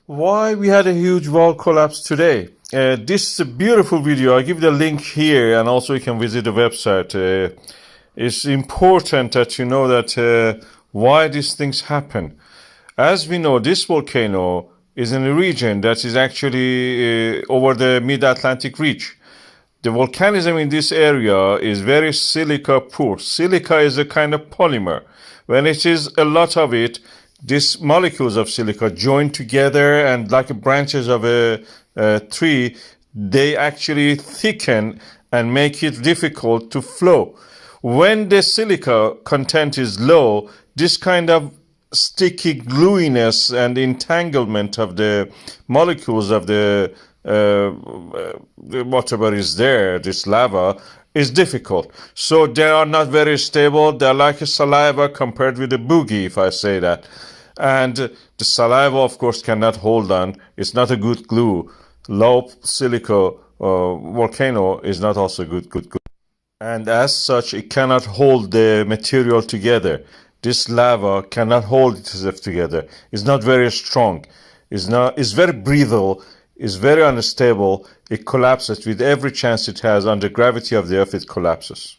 Why we had a huge wall collapse today? This is a beautiful video. I'll give the link here, and also you can visit the website. It's important that you know that why these things happen. As we know, this volcano is in a region that is actually over the mid-Atlantic ridge. The volcanism in this area is very silica poor. Silica is a kind of polymer. When it is a lot of it, these molecules of silica join together, and like branches of a tree, they actually thicken and make it difficult to flow. When the silica content is low, this kind of sticky gluiness and entanglement of the molecules of the whatever is there, this lava, is difficult. So they are not very stable. They're like a saliva compared with a boogie, if I say that. And the saliva, of course, cannot hold on. It's not a good glue. Low silica volcano is not also good glue. And as such, it cannot hold the material together. This lava cannot hold itself together. It's not very strong. It's very brittle. It's very unstable. It collapses with every chance it has. Under gravity of the earth, it collapses.